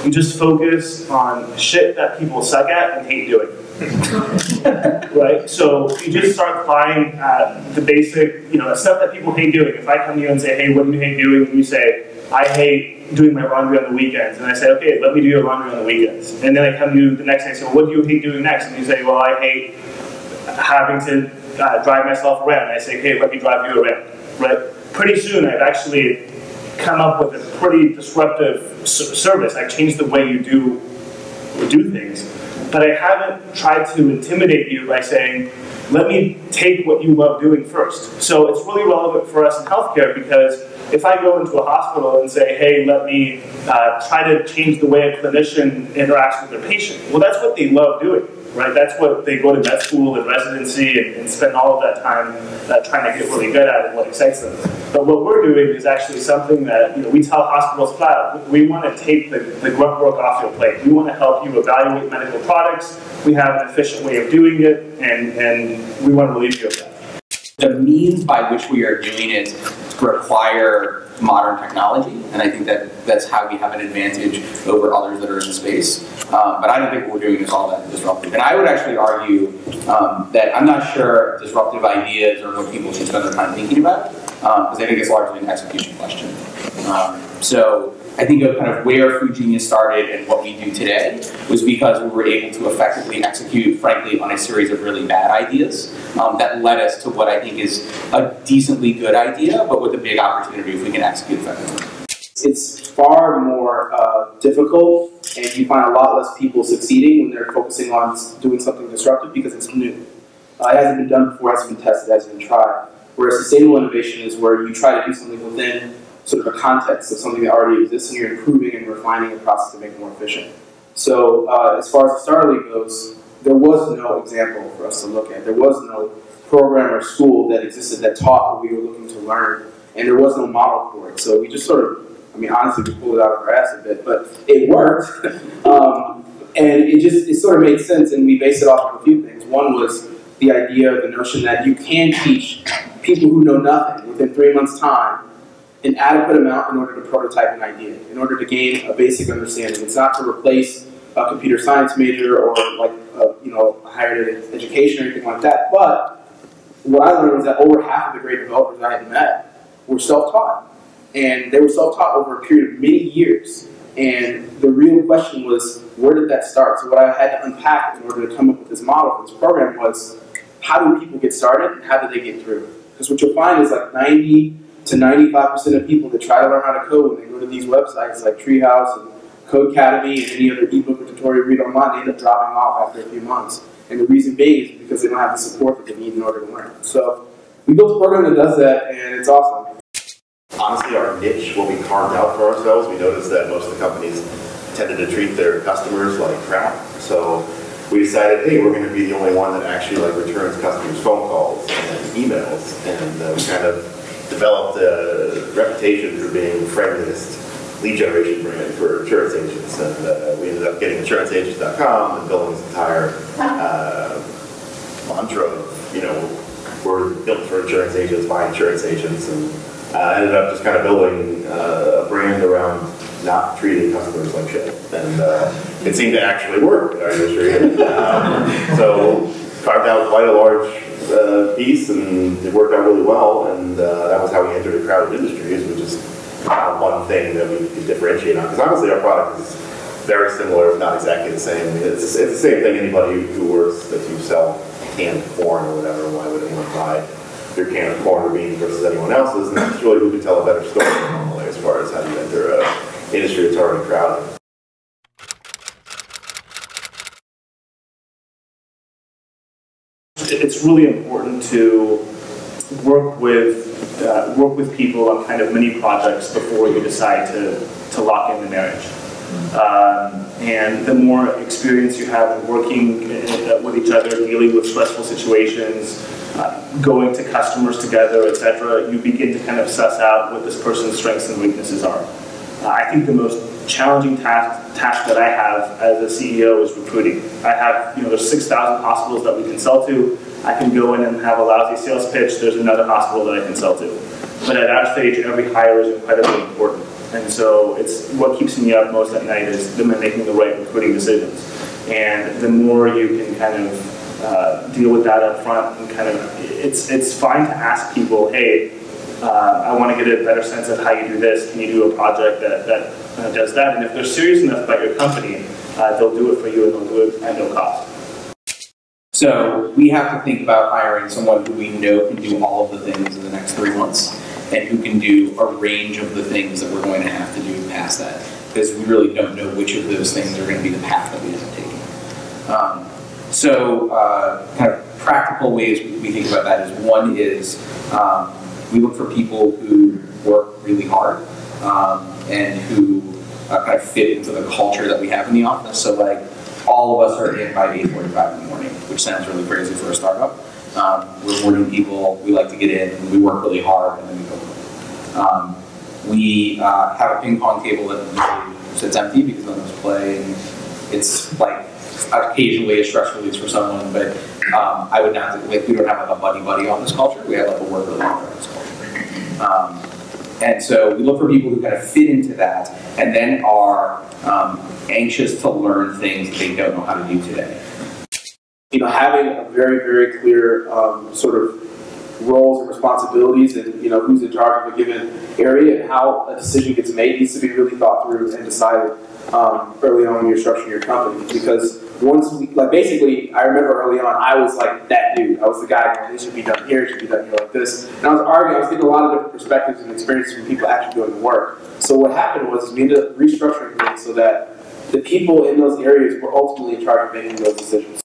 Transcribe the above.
You just focus on shit that people suck at and hate doing. Right? So you just start applying the basic, stuff that people hate doing. If I come to you and say, hey, what do you hate doing? And you say, I hate doing my laundry on the weekends. And I say, okay, let me do your laundry on the weekends. And then I come to you the next day and say, well, what do you hate doing next? And you say, well, I hate having to drive myself around. And I say, okay, let me drive you around. Right? Pretty soon I've actually come up with a pretty disruptive service. I've changed the way you do things. But I haven't tried to intimidate you by saying, let me take what you love doing first. So it's really relevant for us in healthcare, because if I go into a hospital and say, hey, let me try to change the way a clinician interacts with their patient, well, that's what they love doing, right? That's what they go to med school and residency and spend all of that time trying to get really good at and what excites them. But what we're doing is actually something that we tell hospitals flat, we want to take the grunt work off your plate. We want to help you evaluate medical products. We have an efficient way of doing it, and we want to relieve you of that. The means by which we are doing it require modern technology, and I think that's how we have an advantage over others that are in the space. But I don't think what we're doing is all that disruptive. And I would actually argue that I'm not sure disruptive ideas are what people should spend their time thinking about, because I think it's largely an execution question. So I think of kind of where Food Genius started and what we do today was because we were able to effectively execute, frankly, on a series of really bad ideas that led us to what I think is a decently good idea, but with a big opportunity if we can execute effectively. It's far more difficult, and you find a lot less people succeeding when they're focusing on doing something disruptive because it's new. It hasn't been done before, it hasn't been tested, it hasn't been tried. Whereas sustainable innovation is where you try to do something within sort of a context of something that already exists, and you're improving and refining the process to make it more efficient. So as far as the Starter League goes, there was no example for us to look at. There was no program or school that existed that taught what we were looking to learn, and there was no model for it. So we just sort of, honestly, we pulled it out of our ass a bit, but it worked. And it sort of made sense, and we based it off of a few things. One was the idea, the notion that you can teach people who know nothing within 3 months' time an adequate amount in order to prototype an idea, in order to gain a basic understanding. It's not to replace a computer science major or like a higher education or anything like that. But what I learned was that over half of the great developers I had met were self-taught, and they were self-taught over a period of many years. And the real question was, where did that start? So what I had to unpack in order to come up with this model for this program was, how do people get started and how do they get through? Because what you'll find is like 90 to 95% of people that try to learn how to code, when they go to these websites like Treehouse and Codecademy and any other ebook or tutorial read online, they end up dropping off after a few months. And the reason being is because they don't have the support that they need in order to learn. So we built a program that does that, and it's awesome. Honestly, our niche, what we carved out for ourselves, we noticed that most of the companies tended to treat their customers like crap. So we decided, hey, we're going to be the only one that actually returns customers' phone calls and emails, and we kind of developed a reputation for being the friendliest lead generation brand for insurance agents, and we ended up getting insuranceagents.com and building this entire mantra of, we're built for insurance agents by insurance agents, and ended up just kind of building a brand around not treating customers like shit. And it seemed to actually work in our industry. So carved out quite a large piece, and it worked out really well, and that was how we entered a crowded industries, which is one thing that we could differentiate on. Because honestly, our product is very similar, if not exactly the same. It's the same thing. Anybody who works, if you sell canned corn or whatever, why would anyone buy your can of corn or beans versus anyone else's? And that's really who can tell a better story normally as far as how you enter an industry that's already crowded. It's really important to work with people on kind of mini projects before you decide to lock in the marriage. And the more experience you have in working with each other, dealing with stressful situations, going to customers together, etc., you begin to kind of suss out what this person's strengths and weaknesses are. I think the most challenging task that I have as a CEO is recruiting. I have, there's 6,000 hospitals that we can sell to. I can go in and have a lousy sales pitch. There's another hospital that I can sell to. But at our stage, every hire is incredibly important. And so it's what keeps me up most at night is them making the right recruiting decisions. And the more you can kind of deal with that up front, and kind of, it's fine to ask people, hey, I want to get a better sense of how you do this. Can you do a project that does that? And if they're serious enough about your company, they'll do it for you and they'll do it at no cost. So we have to think about hiring someone who we know can do all of the things in the next 3 months and who can do a range of the things that we're going to have to do past that, because we really don't know which of those things are going to be the path that we end up taking. Kind of practical ways we think about that is, one is we look for people who work really hard and who kind of fit into the culture that we have in the office. So like, all of us are in by 8:45 in the morning, which sounds really crazy for a startup. We're morning people, we like to get in, we work really hard, and then we go home. We have a ping pong table that usually sits empty because none of us play, and it's like occasionally a stress release for someone, but I would not, like, we don't have like a buddy-buddy office culture, we have like a work-related office culture. And so we look for people who kind of fit into that and then are anxious to learn things that they don't know how to do today. You know, having a very, very clear sort of roles and responsibilities, and you know who's in charge of a given area and how a decision gets made needs to be really thought through and decided early on when you're structuring your company. Because once we, like, basically, I remember early on, I was like that dude. I was the guy going, this should be done here, it should be done here like this. And I was arguing, I was getting a lot of different perspectives and experiences from people actually doing the work. So what happened was we ended up restructuring things so that the people in those areas were ultimately in charge of making those decisions.